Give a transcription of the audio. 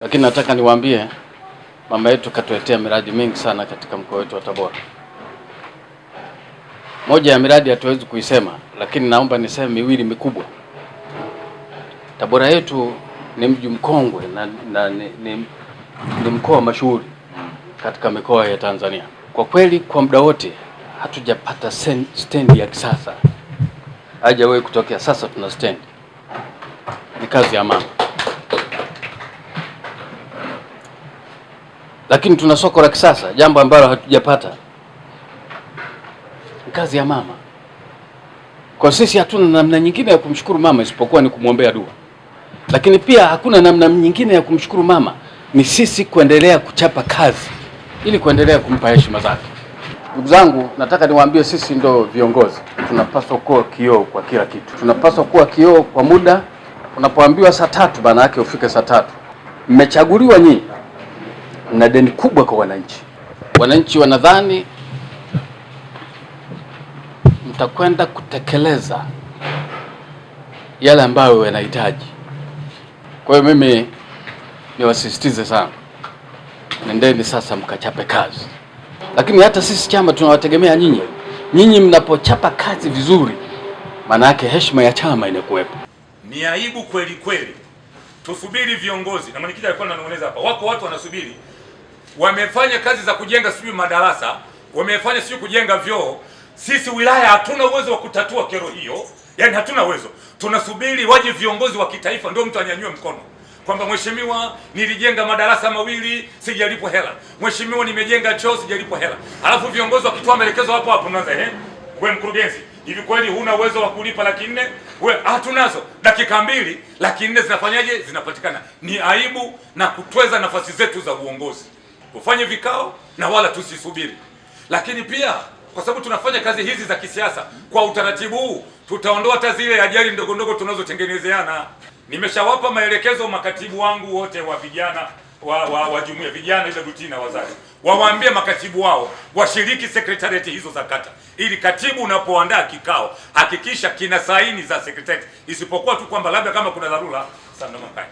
Lakini nataka niwaambie mama yetu katuletea miradi mingi sana katika mkoa wetu wa Tabora. Moja ya miradi hatuwezi kuisema, lakini naomba niseme miwili mikubwa. Tabora yetu ni mji mkongwe na ni mkoa mashuhuri katika mikoa ya Tanzania. Kwa kweli kwa muda wote hatujapata stendi ya kisasa. Haijawahi kutokea, sasa tuna stendi. Ni kazi ya mama. Lakini tuna soko la kisasa, jambo ambalo hatujapata. Ni kazi ya mama. Kwa sisi hatuna namna nyingine ya kumshukuru mama isipokuwa ni kumwombea dua. Lakini pia hakuna namna nyingine ya kumshukuru mama, ni sisi kuendelea kuchapa kazi ili kuendelea kumpa heshima zake. Ndugu zangu, nataka niwaambie sisi ndo viongozi. Tunapaswa kuwa kioo kwa kila kitu. Tunapaswa kuwa kioo kwa muda. Unapoambiwa saa 3 maana yake ufike saa 3. Mmechaguliwa nyinyi. Na deni kubwa kwa wananchi. Wananchi wanadhani mtakwenda kutekeleza yale ambayo wanahitaji. Kwa hiyo mimi niwasisitize sana, nendeni sasa mkachape kazi. Lakini hata sisi chama tunawategemea nyinyi. Nyinyi mnapochapa kazi vizuri, maana yake heshima ya chama inakuwepo. Ni aibu kweli kweli. Tusubiri viongozi. Na mwenyekiti alikuwa ananong'oneza hapa. Wako watu wanasubiri. Wamefanya kazi za kujenga sijui madarasa, wamefanya sijui kujenga vyoo. Sisi wilaya hatuna uwezo wa kutatua kero hiyo. Yaani hatuna uwezo. Tunasubiri waje viongozi wa kitaifa ndio mtu anyanyue mkono. Kwamba mheshimiwa, nilijenga madarasa mawili sijalipwa hela. Mheshimiwa, nimejenga choo sijalipwa hela. Alafu viongozi wakitoa maelekezo hapo hapo unaanza wewe mkurugenzi, hivi kweli huna uwezo wa kulipa 400,000? Wewe tunazo. Dakika 2 400,000 zinafanyaje? Zinapatikana. Ni aibu na kutweza nafasi zetu za uongozi. Tufanye vikao na wala tusisubiri. Lakini pia kwa sababu tunafanya kazi hizi za kisiasa kwa utaratibu huu, tutaondoa hata zile ajali ndogo ndogo tunazotengenezeana. Nimeshawapa maelekezo makatibu wangu wote wa vijana wa jumuiya vijana ile rutina wazazi. Wawaambie makatibu wao washiriki secretariat hizo za kata. Ili katibu unapoandaa kikao hakikisha kina saini za secretariat, isipokuwa tu kwamba labda kama kuna dharura sana makae.